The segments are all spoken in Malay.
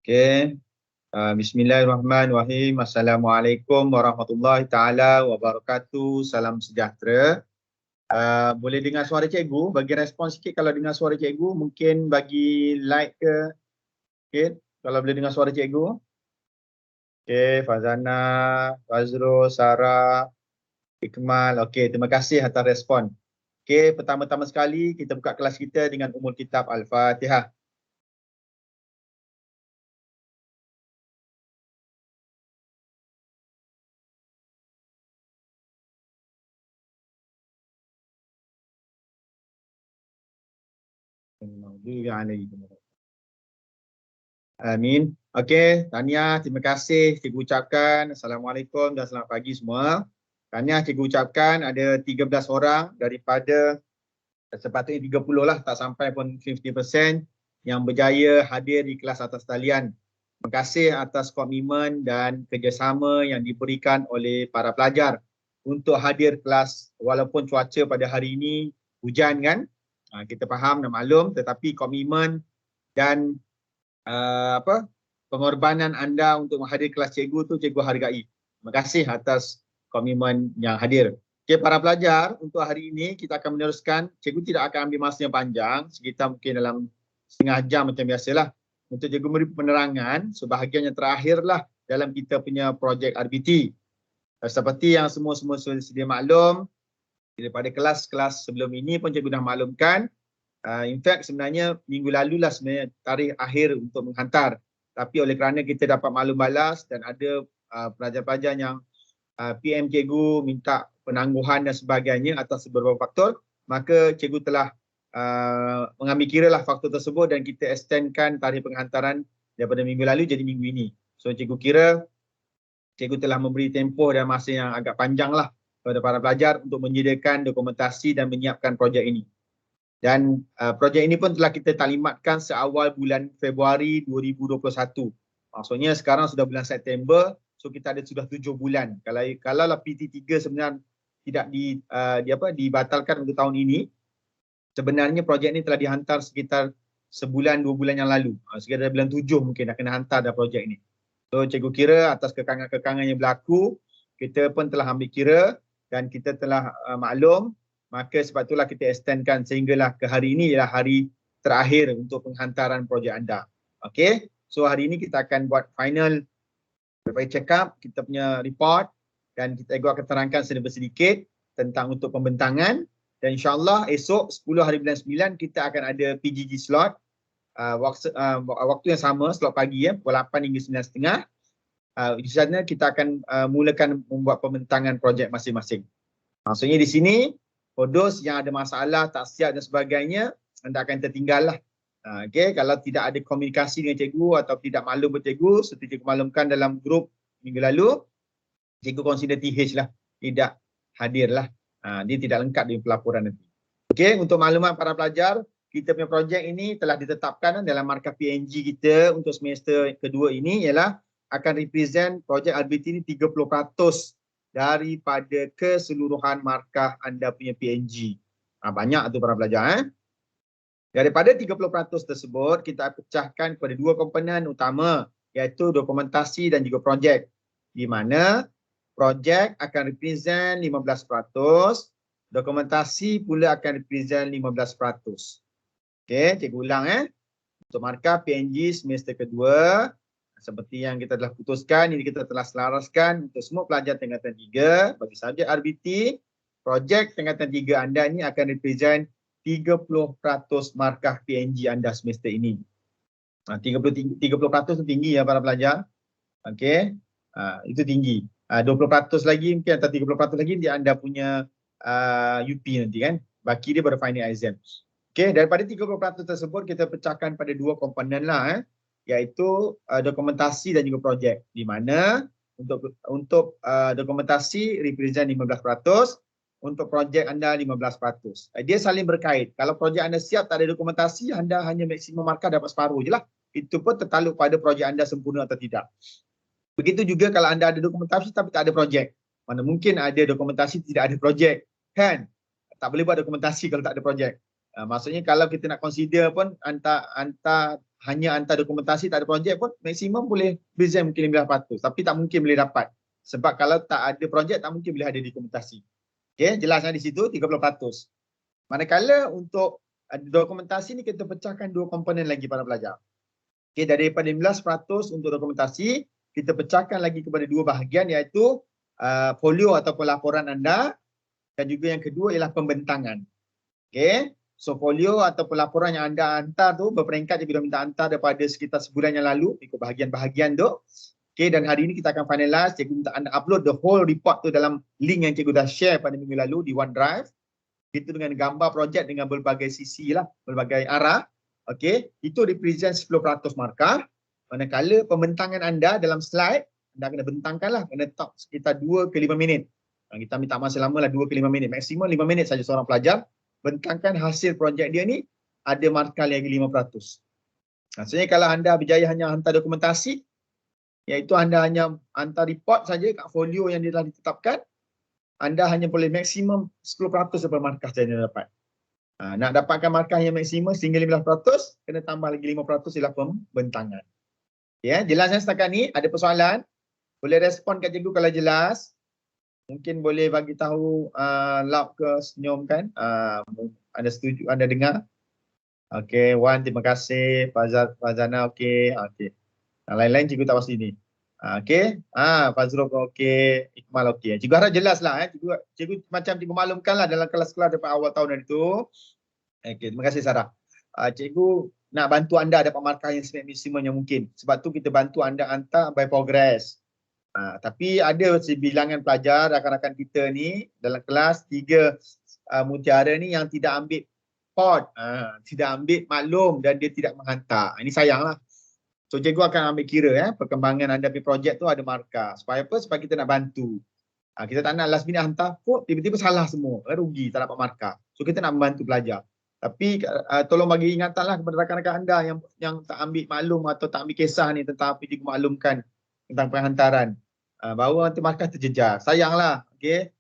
Okey. Bismillahirrahmanirrahim. Assalamualaikum warahmatullahi taala wabarakatuh. Salam sejahtera. Boleh dengar suara cikgu? Bagi respon sikit kalau dengar suara cikgu. Mungkin bagi like ke. Okey. Kalau boleh dengar suara cikgu. Okey, Fazana, Fazrul, Sarah, Ikmal. Okey, terima kasih atas respon. Okey, pertama-tama sekali kita buka kelas kita dengan Ummul Kitab Al-Fatihah. Amin. Okey, tahniah, terima kasih cikgu ucapkan. Assalamualaikum dan selamat pagi semua. Tahniah cikgu ucapkan ada 13 orang daripada sepatutnya 30 lah, tak sampai pun 50% yang berjaya hadir di kelas atas talian. Terima kasih atas komitmen dan kerjasama yang diberikan oleh para pelajar untuk hadir kelas walaupun cuaca pada hari ini hujan kan. Kita faham dan maklum, tetapi komitmen dan pengorbanan anda untuk menghadiri kelas cikgu tu cikgu hargai. Terima kasih atas komitmen yang hadir. Okey, para pelajar, untuk hari ini kita akan meneruskan. Cikgu tidak akan ambil masa yang panjang, sekitar mungkin dalam setengah jam macam biasalah. Untuk cikgu memberi penerangan sebahagian yang terakhirlah dalam kita punya projek RBT. Seperti yang semua sudah sedia maklum, daripada kelas-kelas sebelum ini pun cikgu dah maklumkan. In fact sebenarnya minggu lalulah sebenarnya tarikh akhir untuk menghantar. Tapi oleh kerana kita dapat maklum balas dan ada pelajar-pelajar yang PM cikgu minta penangguhan dan sebagainya atas beberapa faktor, maka cikgu telah mengambil kira lah faktor tersebut dan kita extendkan tarikh penghantaran daripada minggu lalu jadi minggu ini. So cikgu kira cikgu telah memberi tempoh dan masa yang agak panjang lah kepada para pelajar untuk menyediakan dokumentasi dan menyiapkan projek ini. Dan projek ini pun telah kita taklimatkan seawal bulan Februari 2021. Maksudnya sekarang sudah bulan September, so kita ada sudah 7 bulan. Kalau PT3 sebenarnya tidak dibatalkan untuk tahun ini, sebenarnya projek ini telah dihantar sekitar sebulan 2 bulan yang lalu. Sekitar bulan 7 mungkin dah kena hantar dah projek ini. So cikgu kira atas kekangan-kekangan yang berlaku, kita pun telah ambil kira dan kita telah maklum. Maka sebab itulah kita extendkan sehinggalah ke hari ini ialah hari terakhir untuk penghantaran projek anda. Okey, so hari ini kita akan buat final check up, kita punya report dan kita akan terangkan sedikit tentang untuk pembentangan dan insyaAllah esok 10 hari bulan 9 kita akan ada PGG slot waktu yang sama, slot pagi pukul 8 hingga 9.30. Di sana kita akan mulakan membuat pembentangan projek masing-masing. Maksudnya di sini for those yang ada masalah, tak siap dan sebagainya, anda akan tertinggal lah. Okay, kalau tidak ada komunikasi dengan cikgu atau tidak maklum bercikgu, seperti cikgu maklumkan dalam grup minggu lalu, cikgu consider TH lah, tidak hadir lah. Dia tidak lengkap dengan pelaporan nanti. Okay, untuk maklumat para pelajar, kita punya projek ini telah ditetapkan dalam markah PNG kita untuk semester kedua ini ialah akan represent projek RBT ini 30% daripada keseluruhan markah anda punya PNG. Banyak tu para pelajar. Daripada 30% tersebut, kita pecahkan kepada dua komponen utama iaitu dokumentasi dan juga projek. Di mana projek akan represent 15%, dokumentasi pula akan represent 15%. Okey, cikgu ulang Untuk markah PNG semester kedua, seperti yang kita telah putuskan, ini kita telah selaraskan untuk semua pelajar tingkatan 3 bagi subjek RBT, projek tingkatan 3 anda ini akan represent 30% markah PNG anda semester ini. 30% itu tinggi ya para pelajar. Okey, itu tinggi. 20% lagi mungkin atau 30% lagi dia anda punya UP nanti kan. Baki dia pada final exam. Okey, daripada 30% tersebut kita pecahkan pada dua komponen lah iaitu dokumentasi dan juga projek. Di mana untuk dokumentasi represent 15%, untuk projek anda 15%. Dia saling berkait. Kalau projek anda siap tak ada dokumentasi, anda hanya maksimum markah dapat separuh je lah. Itu pun tertaluk pada projek anda sempurna atau tidak. Begitu juga kalau anda ada dokumentasi tapi tak ada projek. Mana mungkin ada dokumentasi tidak ada projek. Kan? Tak boleh buat dokumentasi kalau tak ada projek. Maksudnya kalau kita nak consider pun hantar hanya hantar dokumentasi, tak ada projek pun, maksimum boleh present mungkin 15%. Tapi tak mungkin boleh dapat. Sebab kalau tak ada projek, tak mungkin boleh ada dokumentasi. Okay, jelasnya di situ 30%. Manakala untuk dokumentasi ni kita pecahkan dua komponen lagi para pelajar. Okay, daripada 15% untuk dokumentasi, kita pecahkan lagi kepada dua bahagian iaitu folio ataupun laporan anda dan juga yang kedua ialah pembentangan. Okay, so folio ataupun laporan yang anda hantar tu berperingkat je bila minta hantar daripada sekitar sebulan yang lalu ikut bahagian-bahagian tu. Okay, dan hari ini kita akan finalize, cikgu minta anda upload the whole report tu dalam link yang cikgu dah share pada minggu lalu di OneDrive. Itu dengan gambar projek dengan berbagai sisi lah, berbagai arah. Okay, itu represent 10% markah. Manakala pembentangan anda dalam slide, anda kena bentangkan lah, kena top sekitar 2 ke 5 minit. Kita minta masa lama lah 2 ke 5 minit. Maksimum 5 minit saja seorang pelajar. Bentangkan hasil projek dia ni, ada markah lagi 5%. Maksudnya kalau anda berjaya hanya hantar dokumentasi, iaitu anda hanya hantar report saja kat folio yang dia telah ditetapkan, anda hanya boleh maksimum 10% daripada markah saja anda dapat. Nak dapatkan markah yang maksimum sehingga 15%, kena tambah lagi 5% ialah pembentangan. Ya, jelasnya setakat ni. Ada persoalan? Boleh respon kat cikgu kalau jelas. Mungkin boleh bagi tahu loud ke senyum kan. Anda setuju, anda dengar? Okey, Wan terima kasih. Fazana okey. Okey. Lain-lain cikgu tak pasti ni. Okey. Fazrul okey. Ikmal okey. Cikgu harap jelas lah. Cikgu macam cikgu maklumkan lah dalam kelas-kelas daripada awal tahun hari tu. Okey, terima kasih Sarah. Cikgu nak bantu anda dapat markah yang maksimum yang mungkin. Sebab tu kita bantu anda hantar by progress. Tapi ada sebilangan pelajar, rakan-rakan kita ni dalam kelas 3 mutiara ni yang tidak ambil pot, tidak ambil maklum dan dia tidak menghantar. Ini sayanglah. So cikgu akan ambil kira perkembangan anda punya projek tu ada markah. Supaya apa? Supaya kita nak bantu. Kita tak nak last minute hantar pot, tiba-tiba salah semua. Rugi, tak dapat markah. So kita nak membantu pelajar. Tapi tolong bagi ingatanlah kepada rakan-rakan anda yang tak ambil maklum atau tak ambil kisah ni tentang apa cikgu maklumkan tentang penghantaran. Bahawa nanti markah terjejar. Sayanglah. Okay?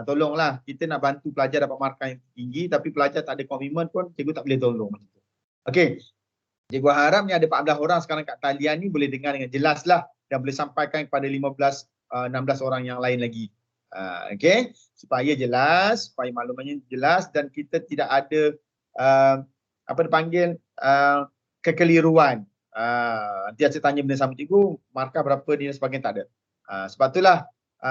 Tolonglah. Kita nak bantu pelajar dapat markah yang tinggi tapi pelajar tak ada komitmen pun cikgu tak boleh tolong. Okey. Cikgu harap ni ada 14 orang sekarang kat talian ni boleh dengar dengan jelas lah dan boleh sampaikan kepada 16 orang yang lain lagi. Okey. Supaya jelas, supaya maklumannya jelas dan kita tidak ada apa dipanggil kekeliruan. Nanti saya tanya benda sama cikgu, markah berapa ni dan sebagainya, tak ada. Sebab itulah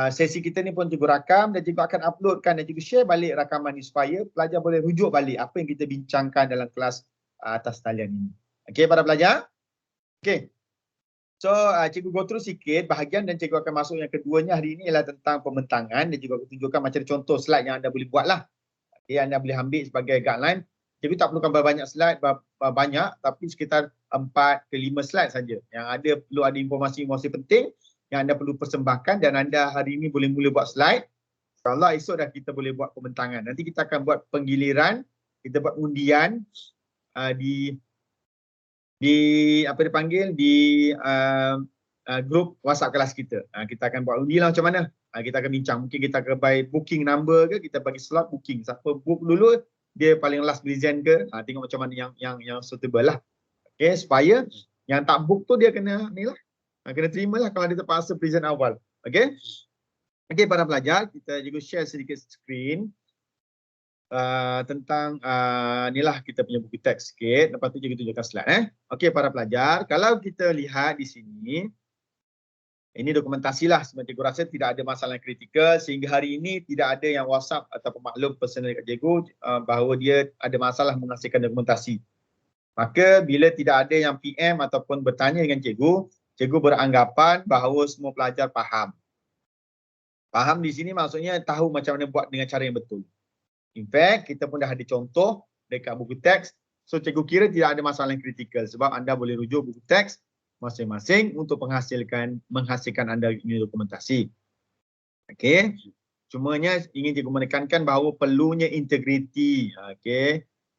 sesi kita ni pun cikgu rakam dan cikgu akan uploadkan dan cikgu share balik rakaman ni supaya pelajar boleh rujuk balik apa yang kita bincangkan dalam kelas atas talian ini. Okey para pelajar? Okey. So cikgu go through sikit bahagian dan cikgu akan masuk yang keduanya hari ini ialah tentang pembentangan dan cikgu akan tunjukkan macam contoh slide yang anda boleh buat lah. Okay, anda boleh ambil sebagai guideline. Cikgu tak perlukan banyak slide, banyak tapi sekitar 4 ke 5 slide saja. Yang ada perlu ada informasi-informasi penting yang anda perlu persembahkan dan anda hari ini boleh mula buat slide. InsyaAllah esok dah kita boleh buat pembentangan. Nanti kita akan buat penggiliran, kita buat undian di apa dipanggil di grup WhatsApp kelas kita. Kita akan buat undi lah macam mana. Kita akan bincang. Mungkin kita akan buy booking number ke, kita bagi slot booking. Siapa book dulu, dia paling last present ke. Tengok macam mana yang suitable lah. Okay, supaya yang tak book tu dia kena ni lah. Kena terima lah kalau dia terpaksa present awal. Okay. Okay para pelajar, kita juga share sedikit screen. Tentang inilah kita punya buku teks sikit. Lepas tu kita tunjukkan slide. Okey para pelajar, kalau kita lihat di sini, ini dokumentasi lah. Sebab cikgu rasa tidak ada masalah yang kritikal sehingga hari ini tidak ada yang WhatsApp atau maklum personal dekat cikgu bahawa dia ada masalah menghasilkan dokumentasi. Maka bila tidak ada yang PM ataupun bertanya dengan cikgu, cikgu beranggapan bahawa semua pelajar faham. Faham di sini maksudnya tahu macam mana buat dengan cara yang betul. In fact, kita pun dah ada contoh dekat buku teks. So, cikgu kira tidak ada masalah yang kritikal sebab anda boleh rujuk buku teks masing-masing untuk menghasilkan anda punya dokumentasi. Okey. Cumanya ingin cikgu menekankan bahawa perlunya integriti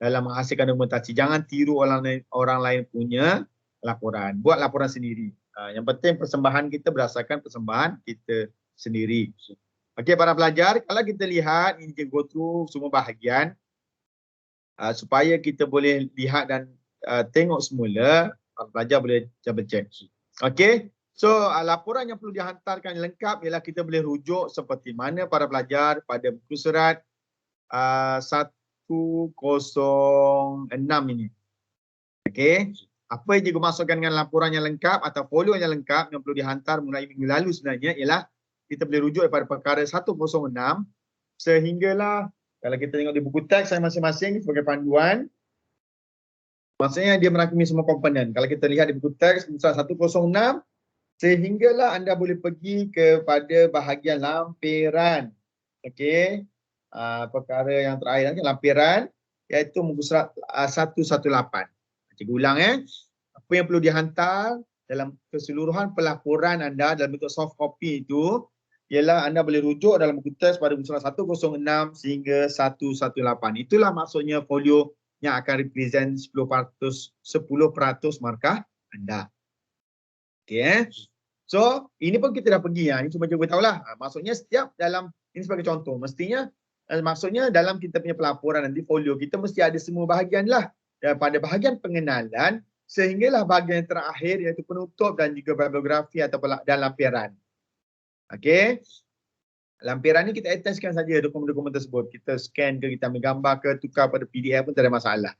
dalam menghasilkan dokumentasi. Jangan tiru orang lain punya laporan. Buat laporan sendiri. Yang penting persembahan kita berdasarkan persembahan kita sendiri. Okey para pelajar, kalau kita lihat ini cikgu go through semua bahagian supaya kita boleh lihat dan tengok semula para pelajar boleh double check. Okey. So laporan yang perlu dihantarkan lengkap ialah kita boleh rujuk seperti mana para pelajar pada buku surat 106 ini. Okey. Apa yang cikgu maksudkan dengan laporan yang lengkap atau folio yang lengkap yang perlu dihantar mulai minggu lalu sebenarnya ialah kita boleh rujuk daripada perkara 106 sehinggalah kalau kita tengok di buku teks masing-masing sebagai panduan, maksudnya dia merangkumi semua komponen. Kalau kita lihat di buku teks surat 106 sehinggalah anda boleh pergi kepada bahagian lampiran. Okey. Perkara yang terakhir lampiran iaitu muka surat 118. Cikgu ulang apa yang perlu dihantar dalam keseluruhan pelaporan anda dalam bentuk soft copy itu ialah anda boleh rujuk dalam buku teks pada muka surat 106 sehingga 118. Itulah maksudnya folio yang akan represent 10% markah anda. Okey So, ini pun kita dah pergi ini cuma cikgu tahulah. Maksudnya setiap dalam ini sebagai contoh, mestinya maksudnya dalam kita punya pelaporan nanti folio kita mesti ada semua bahagian lah. Daripada bahagian pengenalan sehinggalah bahagian terakhir iaitu penutup dan juga bibliografi atau dan lampiran. Okey. Lampiran ni kita attachkan saja dokumen-dokumen tersebut. Kita scan ke, kita ambil gambar ke, tukar pada PDF pun tak ada masalah.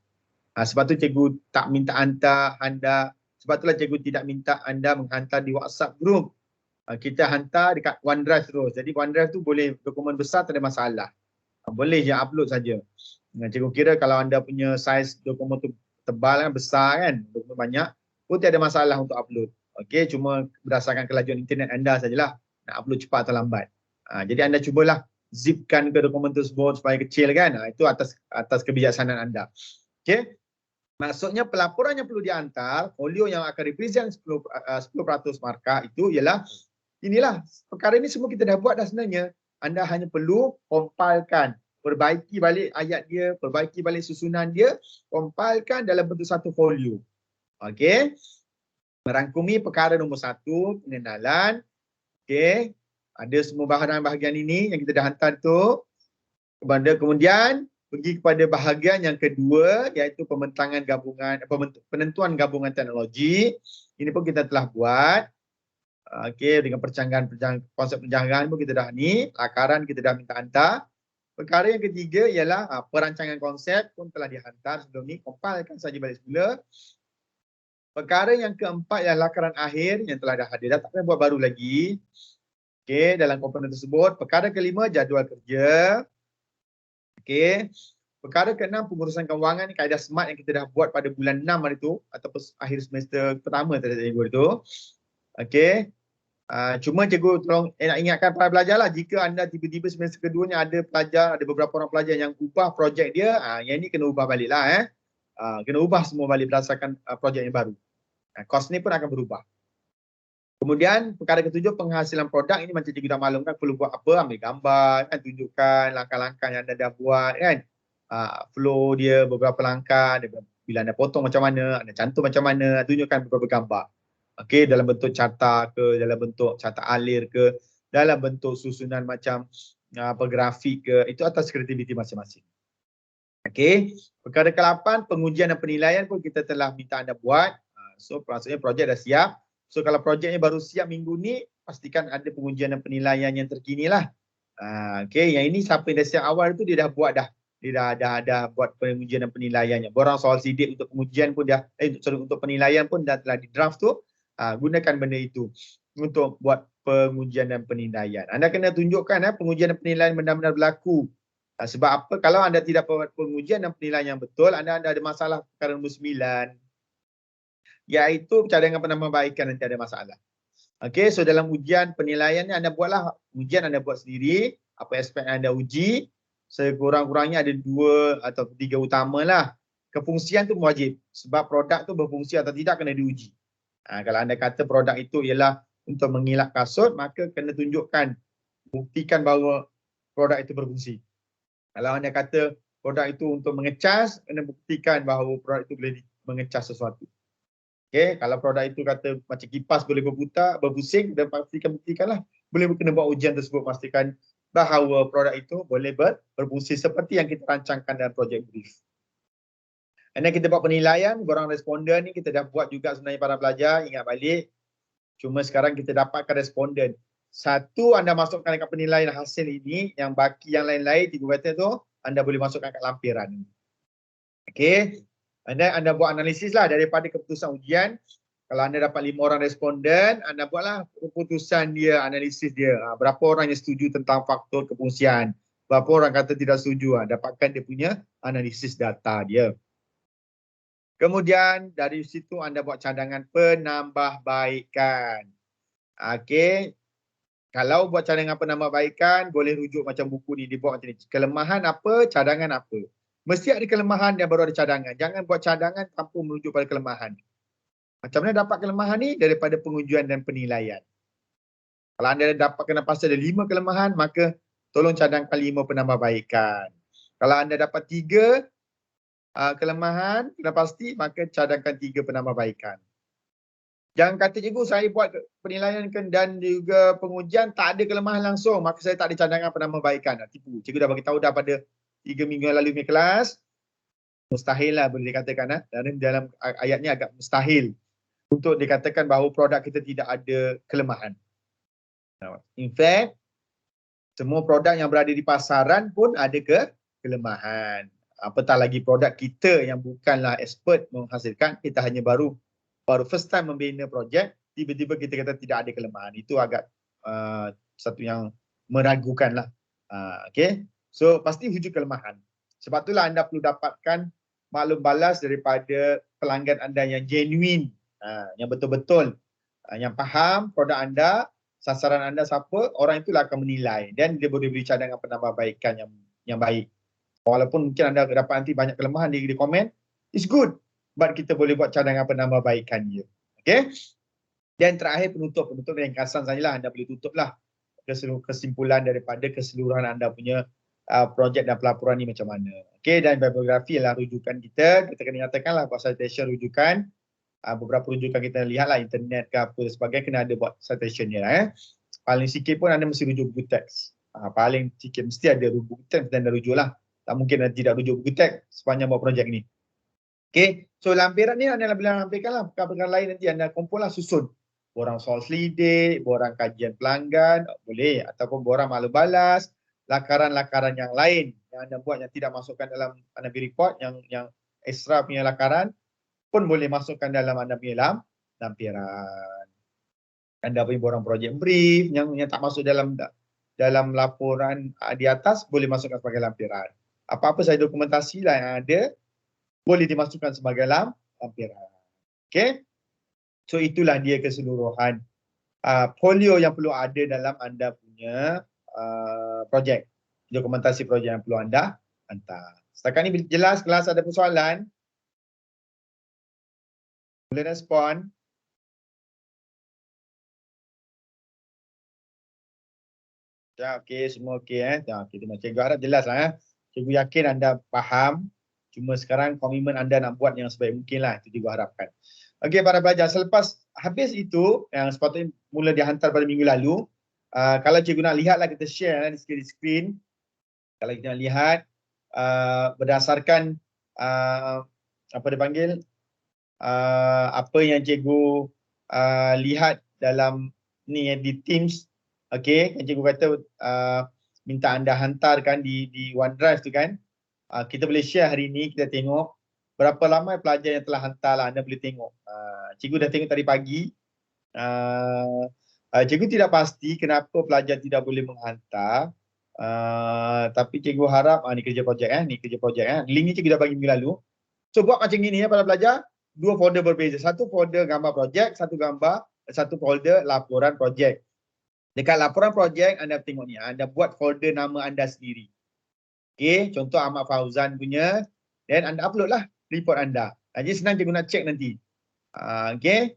Sebab tu cikgu tak minta hantar anda, sebab itulah cikgu tidak minta anda menghantar di WhatsApp group. Kita hantar dekat OneDrive terus. Jadi OneDrive tu boleh dokumen besar tak ada masalah. Boleh je upload saja. Cikgu kira kalau anda punya saiz dokumen tu tebal besar dokumen banyak pun tiada masalah untuk upload. Okey, cuma berdasarkan kelajuan internet anda sajalah nak upload cepat atau lambat. Jadi anda cubalah zipkan ke dokumen tersebut supaya kecil itu atas kebijaksanaan anda. Okey. Maksudnya pelaporan yang perlu dihantar, folio yang akan represent 10% markah itu ialah inilah perkara ini semua kita dah buat dah sebenarnya. Anda hanya perlu compilekan, perbaiki balik ayat dia, perbaiki balik susunan dia, compilekan dalam bentuk satu folio. Okey. Merangkumi perkara nombor 1, pengenalan. Okey. Ada semua bahagian ini yang kita dah hantar tu. Kemudian pergi kepada bahagian yang kedua iaitu pembentangan gabungan, penentuan gabungan teknologi. Ini pun kita telah buat. Okey, dengan konsep penjangkaan pun kita dah lakaran kita dah minta hantar. Perkara yang ketiga ialah perancangan konsep pun telah dihantar sebelum ni, compilekan saja balik semula. Perkara yang keempat ialah lakaran akhir yang telah dah hadir, tak payah buat baru lagi. Okey, dalam komponen tersebut. Perkara kelima jadual kerja. Okey. Perkara keenam pengurusan kewangan ni kaedah SMART yang kita dah buat pada bulan 6 hari tu ataupun akhir semester pertama tadi cikgu tu. Okey. Cuma cikgu tolong nak ingatkan para pelajar lah, jika anda tiba-tiba semester kedua ni ada beberapa orang pelajar yang ubah projek dia, yang ni kena ubah balik lah kena ubah semua balik berdasarkan projek yang baru. Kos ni pun akan berubah. Kemudian perkara ketujuh penghasilan produk ini macam cikgu dah maklumkan perlu buat apa, ambil gambar tunjukkan langkah-langkah yang anda dah buat flow dia beberapa langkah, bila anda potong macam mana, anda cantum macam mana, tunjukkan beberapa gambar. Okey, dalam bentuk carta ke, dalam bentuk carta alir ke, dalam bentuk susunan macam grafik ke, itu atas kreativiti masing-masing. Okey, perkara ke-8 pengujian dan penilaian pun kita telah minta anda buat. So maksudnya projek dah siap. So kalau projeknya baru siap minggu ni, pastikan ada pengujian dan penilaian yang terkini lah. Okey, yang ini siapa yang dah siap awal tu dia dah buat dah. Dia dah buat pengujian dan penilaiannya. Borang soal sidik untuk pengujian pun dah, untuk penilaian pun dah telah di draft tu. Gunakan benda itu untuk buat pengujian dan penilaian. Anda kena tunjukkan pengujian dan penilaian benar-benar berlaku. Sebab apa? Kalau anda tidak buat pengujian dan penilaian yang betul, anda ada masalah perkara nombor 9. Iaitu cadangan penambahbaikan nanti ada masalah. Okey, so dalam ujian penilaian ni anda buatlah ujian anda buat sendiri, apa aspek yang anda uji, sekurang-kurangnya ada 2 atau 3 utamalah. Kefungsian tu wajib sebab produk tu berfungsi atau tidak kena diuji. Kalau anda kata produk itu ialah untuk mengilap kasut, maka kena tunjukkan, buktikan bahawa produk itu berfungsi. Kalau anda kata produk itu untuk mengecas, kena buktikan bahawa produk itu boleh mengecas sesuatu. Okay, kalau produk itu kata macam kipas boleh berpusing, dan buktikanlah. Boleh kena buat ujian tersebut, pastikan bahawa produk itu boleh berfungsi seperti yang kita rancangkan dalam projek brief. And then kita buat penilaian, korang responden ni kita dah buat juga sebenarnya para pelajar, ingat balik. Cuma sekarang kita dapatkan responden. Satu, anda masukkan dekat penilaian hasil ini, yang baki yang lain-lain, 3 kata tu, anda boleh masukkan kat lampiran. Okay. And then anda buat analisis lah daripada keputusan ujian. Kalau anda dapat 5 orang responden, anda buatlah keputusan dia, analisis dia. Berapa orang yang setuju tentang faktor kefungsian. Berapa orang kata tidak setuju. Dapatkan dia punya analisis data dia. Kemudian dari situ anda buat cadangan penambahbaikan. Okey. Kalau buat cadangan penambahbaikan, boleh rujuk macam buku ni dibuat macam ni. Kelemahan apa, cadangan apa. Mesti ada kelemahan dan baru ada cadangan. Jangan buat cadangan tanpa merujuk pada kelemahan. Macam mana dapat kelemahan ni? Daripada pengujian dan penilaian. Kalau anda dapat kena pasti ada 5 kelemahan, maka tolong cadangkan 5 penambahbaikan. Kalau anda dapat 3 kelemahan, kena pasti, maka cadangkan 3 penambahbaikan. Jangan kata cikgu saya buat penilaian dan juga pengujian tak ada kelemahan langsung, maka saya tak ada cadangan penambahbaikan. Tipu. Cikgu dah bagi tahu dah pada 3 minggu yang lalu punya kelas. Mustahil lah boleh dikatakan. Dalam ayatnya agak mustahil untuk dikatakan bahawa produk kita tidak ada kelemahan. In fact, semua produk yang berada di pasaran pun ada kelemahan. Apatah lagi produk kita yang bukanlah expert menghasilkan, kita hanya baru first time membina projek, tiba-tiba kita kata tidak ada kelemahan. Itu agak satu yang meragukan lah. Okay. So pasti wujud kelemahan. Sebab itulah anda perlu dapatkan maklum balas daripada pelanggan anda yang genuine, yang betul-betul, yang faham produk anda, sasaran anda siapa, orang itulah akan menilai dan dia boleh beri cadangan penambahbaikan yang baik. Walaupun mungkin anda dapat nanti banyak kelemahan di komen, it's good. But kita boleh buat cadangan penambahbaikan dia. Okay. Dan terakhir penutup ringkasan sajalah. Anda boleh tutuplah kesimpulan daripada keseluruhan anda punya projek dan pelaporan ni macam mana. Okay. Dan bibliografi adalah rujukan kita. Kita kena nyatakanlah buat citation rujukan. Beberapa rujukan kita lihatlah internet ke apa dan sebagainya, kena ada buat citation dia. Paling sikit pun anda mesti rujuk buku teks. Paling sikit mesti ada buku teks dan anda rujuk lah. Tak mungkin tidak rujuk buku teks sepanjang buat projek ni. Okay, so lampiran ni anda boleh lampirkan lah perkara-perkara lain nanti anda kumpul lah, susun. Borang soal selidik, borang kajian pelanggan, boleh. Ataupun borang maklum balas, lakaran-lakaran yang lain yang anda buat yang tidak masukkan dalam Anabi report, yang extra punya lakaran pun boleh masukkan dalam anda punya lampiran. Anda punya borang projek brief yang tak masuk dalam laporan di atas boleh masukkan sebagai lampiran. Apa-apa saja dokumentasi lah yang ada boleh dimasukkan sebagai lampiran. Okay. So itulah dia keseluruhan folio yang perlu ada dalam anda punya projek. Dokumentasi projek yang perlu anda hantar. Setakat ni jelas, kelas ada persoalan? Boleh respon? Ya, okey, semua okey Ya, okey, cikgu harap jelas lah Cikgu yakin anda faham. Cuma sekarang komitmen anda nak buat yang sebaik mungkin lah. Itu cikgu harapkan. Okey para pelajar, selepas habis itu yang sepatutnya mula dihantar pada minggu lalu, kalau cikgu nak lihatlah kita share di skrin. Kalau kita nak lihat berdasarkan apa dipanggil apa yang cikgu lihat dalam ni di Teams. Okey, yang cikgu kata minta anda hantarkan di OneDrive tu kan. Kita boleh share hari ni, kita tengok berapa lama pelajar yang telah hantar lah, anda boleh tengok. Cikgu dah tengok tadi pagi. Cikgu tidak pasti kenapa pelajar tidak boleh menghantar. Tapi cikgu harap, ni kerja projek ni kerja projek link ni cikgu dah bagi minggu lalu. So buat macam ni para pelajar, 2 folder berbeza. Satu folder gambar projek, satu folder laporan projek. Dekat laporan projek anda tengok ni, anda buat folder nama anda sendiri. Okey, contoh Ahmad Fauzan punya, dan anda upload lah report anda. Jadi senang cikgu nak check nanti. Okey.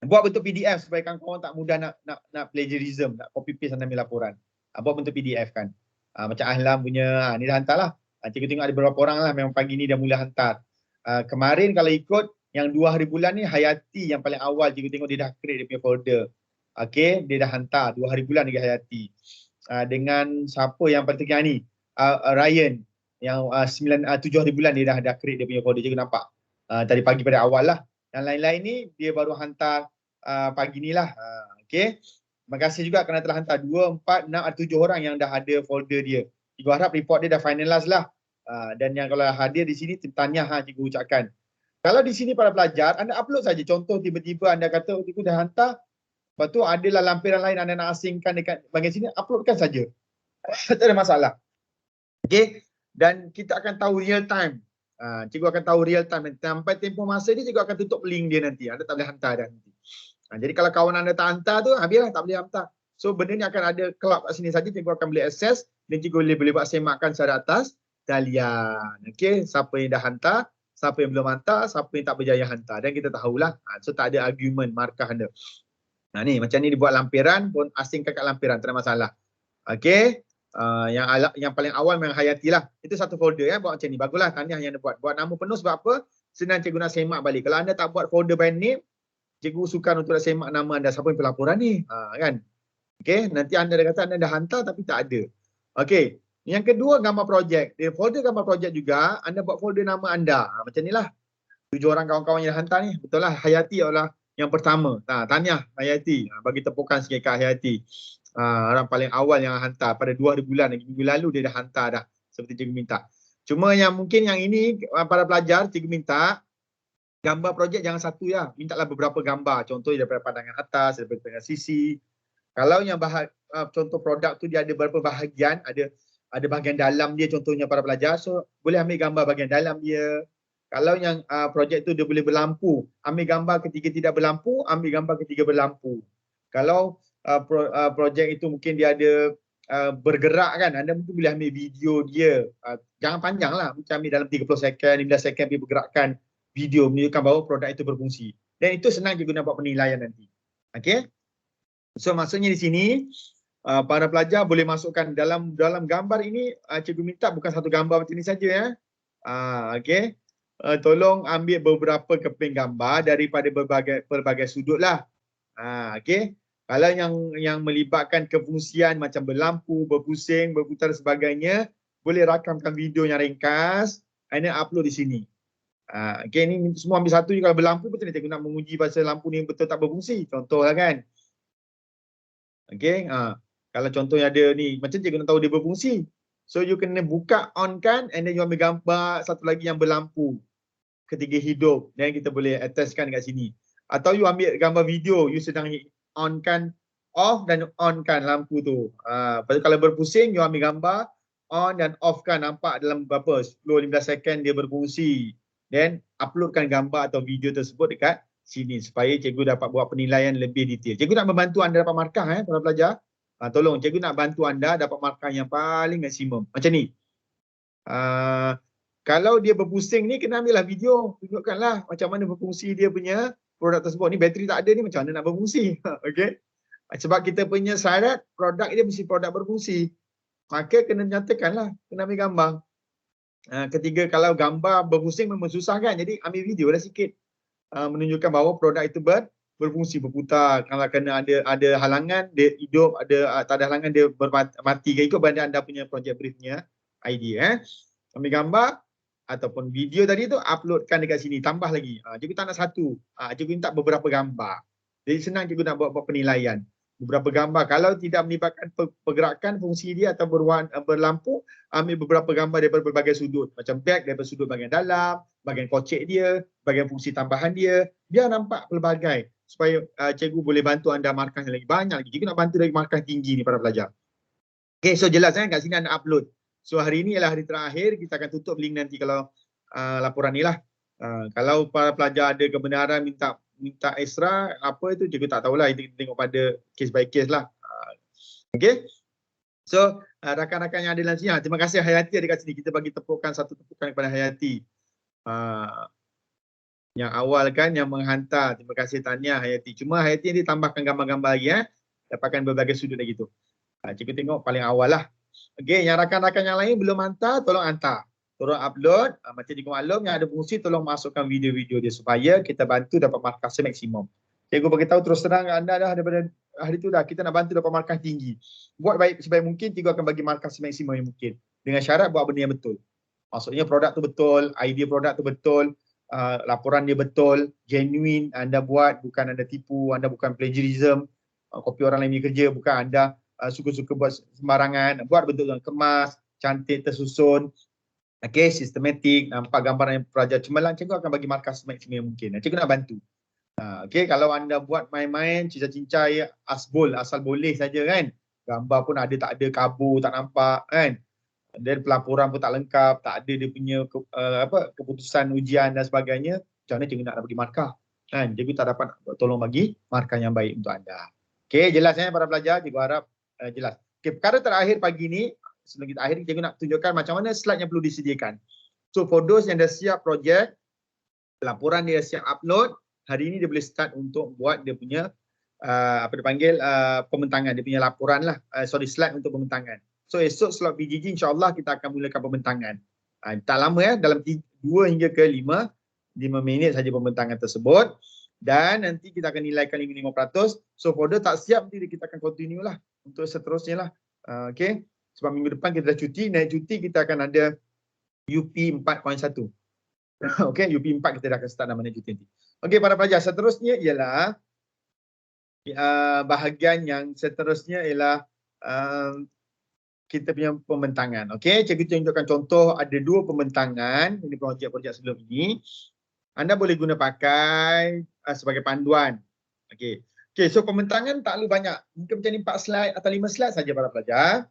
Buat bentuk PDF supaya kawan-kawan tak mudah nak plagiarism, nak copy paste anda punya laporan. Buat bentuk PDF kan. Macam Ahlam punya, ni dah hantar lah. Cikgu tengok ada beberapa orang lah memang pagi ni dah mula hantar. Kemarin kalau ikut yang 2 hari bulan ni, Hayati yang paling awal cikgu tengok dia dah create dia punya folder. Okey, dia dah hantar 2 hari bulan lagi Hayati. Dengan siapa yang paling tengah ni? Ryan. yang 7 hari bulan dia dah create dia punya folder, cikgu nampak. Tadi pagi pada awal lah. Yang lain-lain ni dia baru hantar pagi ni lah. Okay. Terima kasih juga kerana telah hantar 2, 4, 6, 7 orang yang dah ada folder dia. Cikgu harap report dia dah finalize lah. Dan yang kalau hadir di sini, tahniah cikgu ucapkan. Kalau di sini para pelajar, anda upload saja. Contoh tiba-tiba anda kata, oh, cikgu dah hantar. Lepas tu adalah lampiran lain anda nak asingkan dekat bahagian sini, uploadkan saja. Tak ada masalah. Okay. Dan kita akan tahu real time. Cikgu akan tahu real time. Sampai tempoh masa ni, cikgu akan tutup link dia nanti. Anda tak boleh hantar dah nanti. Jadi kalau kawan anda tak hantar tu, habislah tak boleh hantar. So benda ni akan ada cloud kat sini saja, cikgu akan boleh access dan cikgu boleh buat semakkan secara atas talian. Okey, siapa yang dah hantar, siapa yang belum hantar, siapa yang tak berjaya hantar, dan kita tahulah. So tak ada argument markah anda. Ni macam ni dibuat lampiran pun asingkan kat lampiran, tak ada masalah. Okey. Yang paling awal memang Hayati lah. Itu satu folder buat macam ni. Baguslah, tahniah yang anda buat. Buat nama penuh sebab apa? Senang cikgu nak semak balik. Kalau anda tak buat folder by name, cikgu sukan untuk nak semak nama anda. Siapa yang pelaporan ni? Kan? Okey, nanti anda dah kata anda dah hantar tapi tak ada. Okey. Yang kedua, gambar projek. Di folder gambar projek juga, anda buat folder nama anda. Macam ni lah. 7 orang kawan-kawan yang dah hantar ni. Betul lah, Hayati adalah yang pertama. Tahniah Hayati. Bagi tepukan sikit kat Hayati. Orang paling awal yang hantar. Pada 2 hari bulan, minggu lalu dia dah hantar dah. Seperti cikgu minta. Cuma yang mungkin yang ini, para pelajar, cikgu minta, gambar projek jangan satu ya. Mintalah beberapa gambar. Contohnya daripada pandangan atas, daripada pandangan sisi. Kalau yang contoh produk tu dia ada beberapa bahagian, ada bahagian dalam dia contohnya para pelajar. So boleh ambil gambar bahagian dalam dia. Kalau yang projek tu dia boleh berlampu, ambil gambar ketika tidak berlampu, ambil gambar ketika berlampu. Kalau projek itu mungkin dia ada bergerak kan, anda mungkin boleh ambil video dia. Jangan panjang lah, mungkin ambil dalam 30 second, 15 second dia bergerakkan video menunjukkan bahawa produk itu berfungsi. Dan itu senang juga nak buat penilaian nanti. Okey. So maksudnya di sini para pelajar boleh masukkan dalam gambar ini, cikgu minta bukan satu gambar macam ni saja ya. Okey. Tolong ambil beberapa keping gambar daripada berbagai sudut lah. Okey. Kalau yang melibatkan kefungsian macam berlampu, berpusing, berputar sebagainya, boleh rakamkan video yang ringkas, anda upload di sini. Okey, ni semua ambil satu je. Kalau berlampu betul ni cikgu nak menguji pasal lampu ni betul tak berfungsi. Contohlah kan. Okey, kalau contohnya ada ni, macam cikgu nak tahu dia berfungsi. So you kena buka on kan, and then you ambil gambar satu lagi yang berlampu ketika hidup, dan kita boleh attachkan kat sini. Atau you ambil gambar video, you sedang on kan, off dan on kan lampu tu. Kalau berpusing, you ambil gambar on dan off kan, nampak dalam berapa 10-15 second dia berfungsi. Then uploadkan gambar atau video tersebut dekat sini supaya cikgu dapat buat penilaian lebih detail. Cikgu nak membantu anda dapat markah para pelajar. Tolong cikgu nak bantu anda dapat markah yang paling maksimum. Macam ni. Kalau dia berpusing ni, kena ambillah video, tunjukkanlah macam mana berfungsi dia punya produk tersebut. Ni bateri tak ada ni, macam mana nak berfungsi. Okey. Sebab kita punya syarat produk dia mesti produk berfungsi. Maka kena nyatakanlah, kena ambil gambar. Ketiga, kalau gambar berpusing memang susah kan, jadi ambil video lah sikit. Menunjukkan bahawa produk itu berfungsi, berputar. Kalau kena ada halangan, dia hidup, tak ada halangan, dia mati. Ikut pada anda punya project briefnya idea. Ambil gambar ataupun video tadi tu, uploadkan dekat sini, tambah lagi. Cikgu tak nak satu, cikgu minta beberapa gambar. Jadi senang cikgu nak buat penilaian. Beberapa gambar, kalau tidak melibatkan pergerakan fungsi dia atau berlampu, ambil beberapa gambar daripada berbagai sudut. Macam back daripada sudut bahagian dalam, bahagian kocek dia, bahagian fungsi tambahan dia, biar nampak pelbagai. Supaya cikgu boleh bantu anda markah yang lagi banyak lagi. Cikgu nak bantu dari markah tinggi ni para pelajar. Okay, so jelas kan, kat sini anda upload. So hari ini ialah hari terakhir, kita akan tutup link nanti kalau laporan ni lah. Kalau para pelajar ada kebenaran minta extra, apa itu cikgu tak tahulah, kita tengok pada case by case lah. Okay. So rakan-rakan yang ada dalam sini, terima kasih Hayati ada kat sini. Kita bagi satu tepukan kepada Hayati. Yang awal kan yang menghantar, terima kasih tahniah Hayati. Cuma Hayati ni tambahkan gambar-gambar lagi dapatkan berbagai sudut lagi tu. Cikgu tengok paling awal lah. Okay, yang rakan-rakan yang lain belum hantar, tolong hantar. Tolong upload, macam cikgu maklum yang ada fungsi, tolong masukkan video-video dia supaya kita bantu dapat markah semaksimum. Cikgu beritahu terus terang anda dah daripada hari tu dah, kita nak bantu dapat markah tinggi. Buat baik sebaik mungkin, cikgu akan bagi markah semaksimum yang mungkin. Dengan syarat buat benda yang betul. Maksudnya produk tu betul, idea produk tu betul, laporan dia betul, genuine anda buat, bukan anda tipu, anda bukan plagiarism, copy orang lain punya kerja, bukan anda suka-suka buat sembarangan, buat betul, kemas, cantik, tersusun, okey, sistematik, nampak gambaran yang pelajar cemerlang, cikgu akan bagi markah semaksimal yang mungkin. Cikgu nak bantu. Okey, kalau anda buat main-main, cincai-cincai, asal boleh saja kan, gambar pun ada tak ada, kabur, tak nampak kan, dan pelaporan pun tak lengkap, tak ada dia punya keputusan ujian dan sebagainya, macam mana cikgu nak bagi markah kan? Cikgu tak dapat tolong bagi markah yang baik untuk anda. Okey, jelas para pelajar, cikgu harap jelas. Okey, perkara terakhir pagi ni sebelum kita akhiri, cikgu nak tunjukkan macam mana slide yang perlu disediakan. So for those yang dah siap projek, laporan dia siap upload, hari ini dia boleh start untuk buat dia punya pembentangan, dia punya laporan lah, slide untuk pembentangan. So esok slot PGG insyaAllah kita akan mulakan pembentangan. Tak lama dalam 2 hingga ke 5 minit saja pembentangan tersebut. Dan nanti kita akan nilaikan 5%. So folder tak siap, nanti kita akan continue lah untuk seterusnya lah. Okay. Sebab minggu depan kita dah cuti, naik cuti kita akan ada UP 4.1. Okay, UP 4 kita dah akan start nama naik cuti nanti. Okay, para pelajar, seterusnya ialah bahagian yang seterusnya ialah kita punya pembentangan. Okey, cikgu tunjukkan contoh ada 2 pembentangan ini projek-projek sebelum ini. Anda boleh guna pakai sebagai panduan. Okey. Okey, so pembentangan tak perlu banyak. Mungkin macam ni 4 slide atau 5 slide saja para pelajar.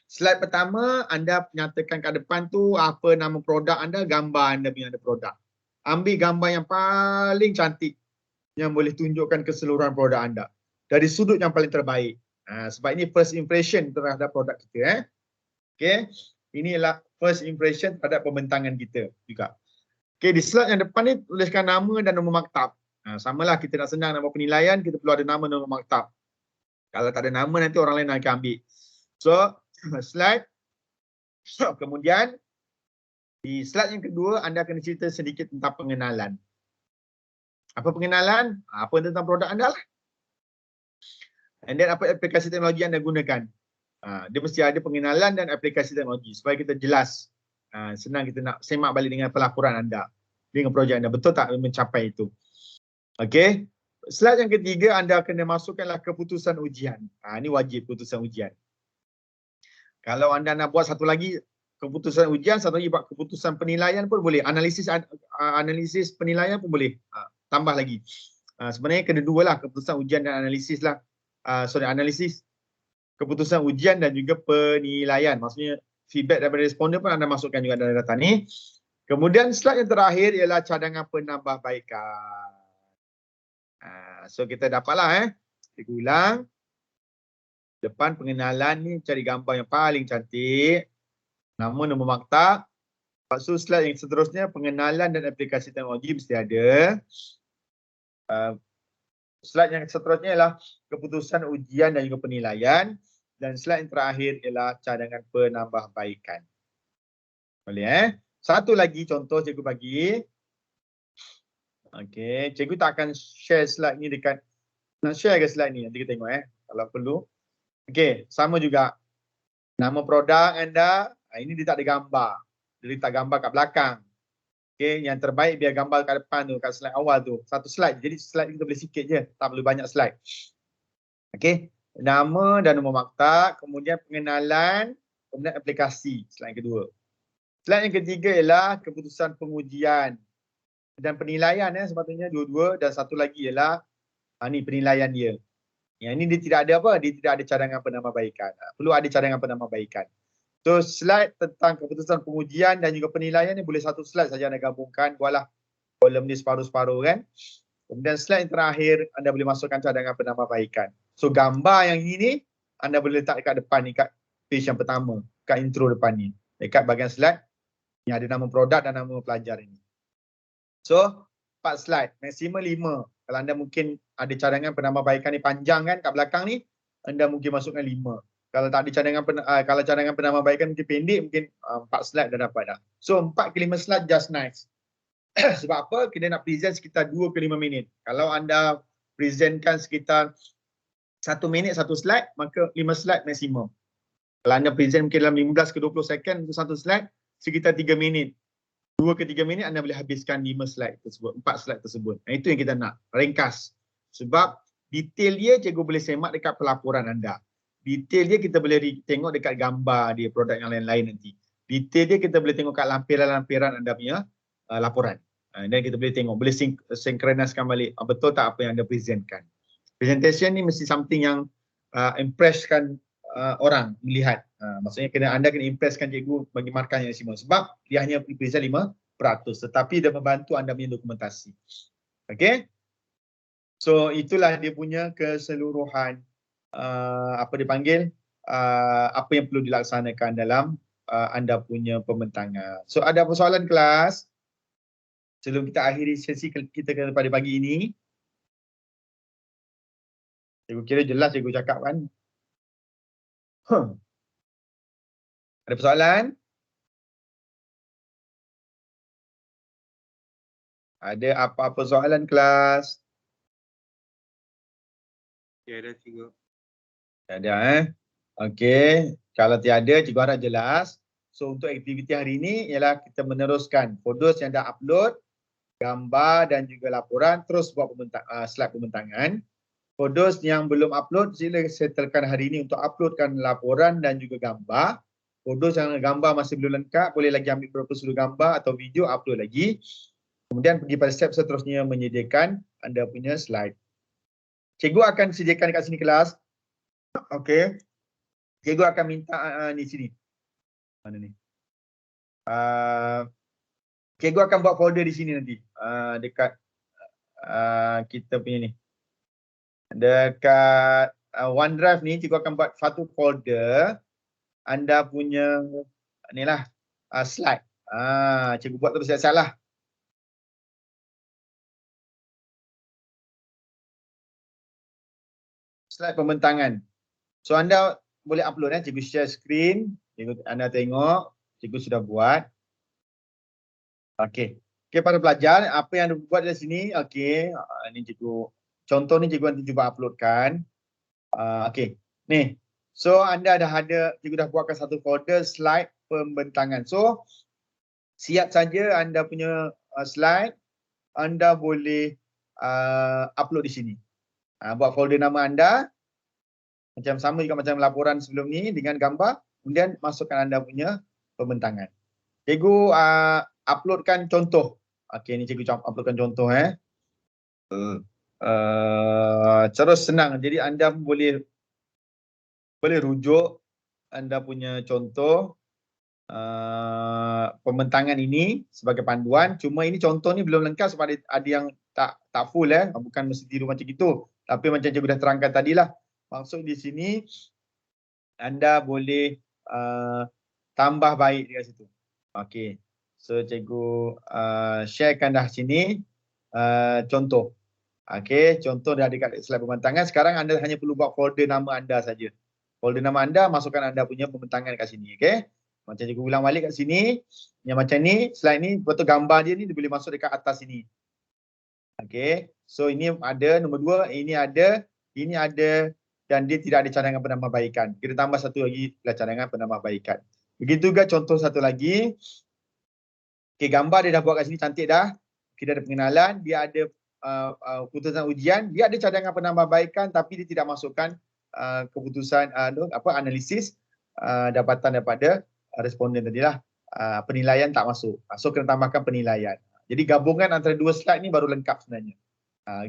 Slide pertama anda nyatakan kat depan tu apa nama produk anda, gambar anda punya ada produk. Ambil gambar yang paling cantik yang boleh tunjukkan keseluruhan produk anda dari sudut yang paling terbaik. Sebab ini first impression terhadap produk kita. Okay. Inilah first impression terhadap pembentangan kita juga. Okay, di slide yang depan ni tuliskan nama dan nombor maktab. Samalah kita nak senang nak buat penilaian, kita perlu ada nama dan nombor maktab. Kalau tak ada nama nanti orang lain akan ambil. So, slide. Kemudian di slide yang kedua anda akan cerita sedikit tentang pengenalan. Apa pengenalan? Apa tentang produk anda lah. And then apa aplikasi teknologi anda gunakan. Dia mesti ada pengenalan dan aplikasi teknologi supaya kita jelas. Senang kita nak semak balik dengan pelaporan anda, dengan projek anda. Betul tak mencapai itu? Okey. Slide yang ketiga anda kena masukkanlah keputusan ujian. Ini wajib keputusan ujian. Kalau anda nak buat satu lagi keputusan ujian, satu lagi buat keputusan penilaian pun boleh. Analisis penilaian pun boleh. Tambah lagi. Sebenarnya kena 2 lah, keputusan ujian dan analisis lah. Analisis, keputusan ujian dan juga penilaian. Maksudnya feedback daripada responden pun anda masukkan juga dalam data ni. Kemudian slide yang terakhir ialah cadangan penambahbaikan. So kita dapatlah kita ulang. Depan pengenalan ni cari gambar yang paling cantik. Nama, nombor maktab. Lepas tu slide yang seterusnya pengenalan dan aplikasi teknologi mesti ada. Slide yang seterusnya ialah keputusan ujian dan juga penilaian. Dan slide yang terakhir ialah cadangan penambahbaikan. Boleh Satu lagi contoh cikgu bagi. Okey, cikgu tak akan share slide ni dekat, nak share ke slide ni? Nanti kita tengok kalau perlu. Okey, sama juga. Nama produk anda, ini dia tak ada gambar. Dia letak gambar kat belakang. Okey, yang terbaik biar gambar kat depan tu, kat slide awal tu. Satu slide. Jadi slide kita boleh sikit je, tak perlu banyak slide. Okey, nama dan nombor maktab, kemudian pengenalan, kemudian aplikasi, slide yang kedua. Slide yang ketiga ialah keputusan pengujian dan penilaian sepatutnya dua-dua, dan satu lagi ialah ni penilaian dia. Yang ini dia tidak ada apa? Dia tidak ada cadangan penambahbaikan. Perlu ada cadangan penambahbaikan. So slide tentang keputusan pengujian dan juga penilaian ni boleh satu slide saja anda gabungkan. Buatlah kolom ni separuh-separuh kan. Kemudian slide yang terakhir anda boleh masukkan cadangan penambahbaikan. So gambar yang ini anda boleh letak dekat depan ni, kat page yang pertama, kat intro depan ni. Dekat bahagian slide yang ada nama produk dan nama pelajar ini. So 4 slide, maksimum 5. Kalau anda mungkin ada cadangan penambahbaikan ni panjang kan kat belakang ni, anda mungkin masukkan 5. Kalau tak ada cadangan kalau cadangan penambahbaikan mungkin pendek, mungkin 4 slide dah dapat dah. So 4 ke 5 slide just nice. Sebab apa? Kita nak present sekitar 2 ke 5 minit. Kalau anda presentkan sekitar 1 minit 1 slide, maka 5 slide maksimum. Kalau anda present mungkin dalam 15 ke 20 second untuk satu slide, sekitar 3 minit. 2 ke 3 minit anda boleh habiskan 5 slide tersebut, 4 slide tersebut. Itu yang kita nak, ringkas. Sebab detail dia cikgu boleh semak dekat pelaporan anda. Detail dia kita boleh tengok dekat gambar dia, produk yang lain-lain nanti. Detail dia kita boleh tengok kat lampiran-lampiran anda punya laporan. Dan kita boleh tengok, boleh synchronizekan balik betul tak apa yang anda presentkan. Presentation ni mesti something yang impresskan orang melihat. Maksudnya anda kena impresskan cikgu bagi markah yang semua. Sebab dia hanya present 5%, tetapi dia membantu anda punya dokumentasi. Okay. So itulah dia punya keseluruhan apa dipanggil apa yang perlu dilaksanakan dalam anda punya pembentangan. So ada persoalan kelas sebelum kita akhiri sesi kita pada pagi ini? Cikgu kira jelas cikgu cakap kan? Ada persoalan? Ada apa-apa soalan kelas? Tiada cikgu. Tiada Okey, kalau tiada cikgu harap jelas. So untuk aktiviti hari ini ialah kita meneruskan fotos yang dah upload, gambar dan juga laporan, terus buat slide pembentangan. Fotos yang belum upload sila settlekan hari ini untuk uploadkan laporan dan juga gambar. Fotos yang gambar masih belum lengkap, boleh lagi ambil beberapa sudut gambar atau video, upload lagi. Kemudian pergi pada step seterusnya menyediakan anda punya slide. Cikgu akan sediakan dekat sini kelas. Okey. Cikgu akan minta di sini. Mana ni? Cikgu akan buat folder di sini nanti. Dekat kita punya ni. Dekat OneDrive ni cikgu akan buat satu folder anda punya ni lah slide. Cikgu buat terus siap-siap lah. Slide pembentangan. So anda boleh upload cikgu share screen, cikgu anda tengok, cikgu sudah buat. Okey. Okey para pelajar, apa yang anda buat di sini? Okey, ini cikgu contoh ni cikgu nanti cuba uploadkan. Okey. Ni. So anda dah ada, cikgu dah buatkan satu folder slide pembentangan. So siap saja anda punya slide, anda boleh upload di sini. Buat folder nama anda, macam sama juga macam laporan sebelum ni dengan gambar, kemudian masukkan anda punya pembentangan. Cikgu uploadkan contoh. Okey, ni cikgu uploadkan contoh terus senang. Jadi anda boleh rujuk anda punya contoh pembentangan ini sebagai panduan. Cuma ini contoh ni belum lengkap sebab ada yang tak full bukan mesti tiru macam itu. Tapi macam cikgu dah terangkan tadilah. Maksud di sini anda boleh tambah baik dekat situ. Okey. So cikgu sharekan dah sini contoh. Okey, contoh dah dekat slide pembentangan. Sekarang anda hanya perlu buat folder nama anda saja. Folder nama anda, masukkan anda punya pembentangan kat sini. Okey. Macam cikgu ulang balik kat sini. Yang macam ni, slide ni betul gambar dia ni dia boleh masuk dekat atas sini. Okey. So ini ada nombor 2, ini ada dan dia tidak ada cadangan penambahbaikan. Kita tambah satu lagi cadangan penambahbaikan. Begitu juga contoh satu lagi. Okey, gambar dia dah buat kat sini cantik dah. Kita ada pengenalan, dia ada keputusan ujian, dia ada cadangan penambahbaikan tapi dia tidak masukkan keputusan analisis dapatan daripada responden tadilah. Penilaian tak masuk. So kena tambahkan penilaian. Jadi gabungan antara dua slide ni baru lengkap sebenarnya.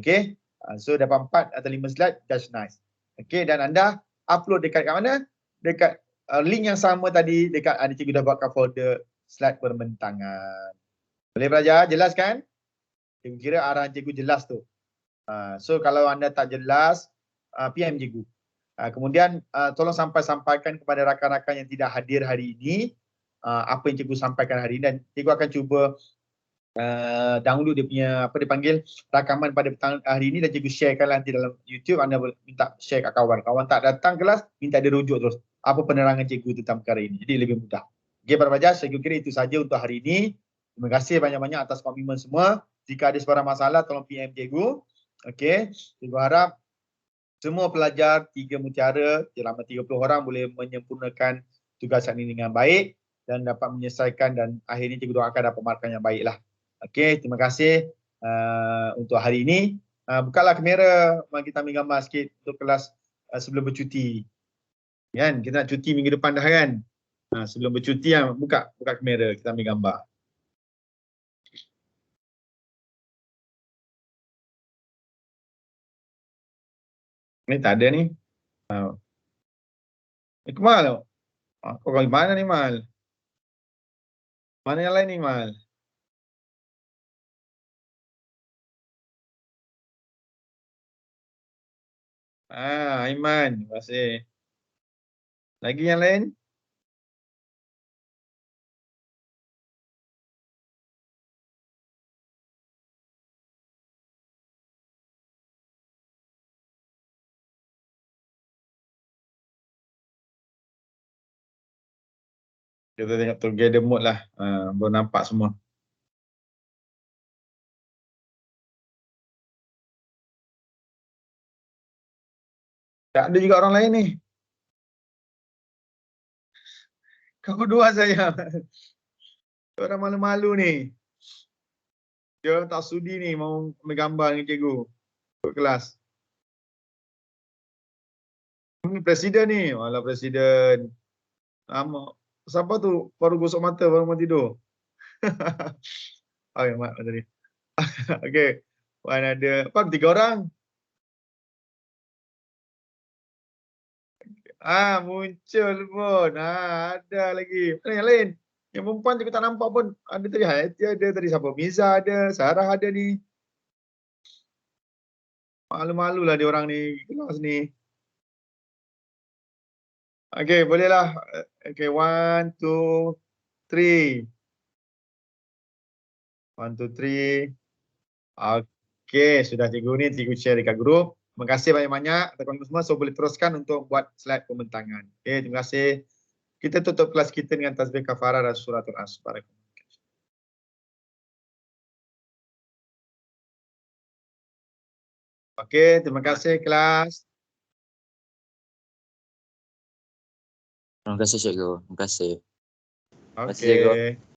Okey. So dapat 4 atau 5 slide, just nice. Okey, dan anda upload dekat mana? Dekat link yang sama tadi, dekat ada cikgu dah buatkan folder slide pembentangan. Boleh belajar? Jelas kan? Cikgu kira arahan cikgu jelas tu. So kalau anda tak jelas, PM cikgu. Kemudian tolong sampaikan kepada rakan-rakan yang tidak hadir hari ini apa yang cikgu sampaikan hari ini, dan cikgu akan cuba download dia punya dipanggil rakaman pada petang hari ini dan cikgu sharekan nanti dalam YouTube. Anda boleh minta share kat kawan. Kawan tak datang kelas, minta dia rujuk terus apa penerangan cikgu tentang perkara ini. Jadi lebih mudah. Okey para pelajar, saya kira itu saja untuk hari ini. Terima kasih banyak-banyak atas komitmen semua. Jika ada sebarang masalah tolong PM cikgu. Okey, cikgu harap semua pelajar 3 mutiara selama 30 orang boleh menyempurnakan tugas ini dengan baik. dan dapat menyelesaikan dan akhirnya cikgu doakan dapat markah yang baiklah. Okey, terima kasih untuk hari ini. Bukalah kamera, mari kita ambil gambar sikit untuk kelas sebelum bercuti. Kan, kita nak cuti minggu depan dah kan. Sebelum bercuti buka kamera, kita ambil gambar. Ni tak ada ni. Kemal, kau dari mana ni Mal? Mana yang lain ni Mal? Aiman, terima kasih. Lagi yang lain? Kita tengok together mode lah. Baru nampak semua. Tak ada juga orang lain ni. Kau dua saya. Orang malu-malu ni. Dia orang tak sudi ni mau ambil gambar dengan cikgu. Ikut kelas. Presiden ni. Walau presiden. Lama. Siapa tu baru gosok mata baru mau tidur. Oh ya mak tadi. Okey. Wan ada. Apa 3 orang? Muncul pun. Ada lagi. Mana yang lain? Yang perempuan juga tak nampak pun. Ada tadi Hayati ada, tadi siapa? Miza ada, Sarah ada ni. Malu-malu lah dia orang ni kelas ni. Okey, bolehlah. Okey, 1, 2, 3. 1, 2, 3. Okey, sudah cikgu ni, cikgu share dekat grup. Terima kasih banyak-banyak teman-teman semua. So boleh teruskan untuk buat slide pembentangan. Okey, terima kasih. Kita tutup kelas kita dengan tasbih kafarah dan suratul As. Okey, terima kasih kelas. Terima kasih cikgu. Terima kasih. Okey.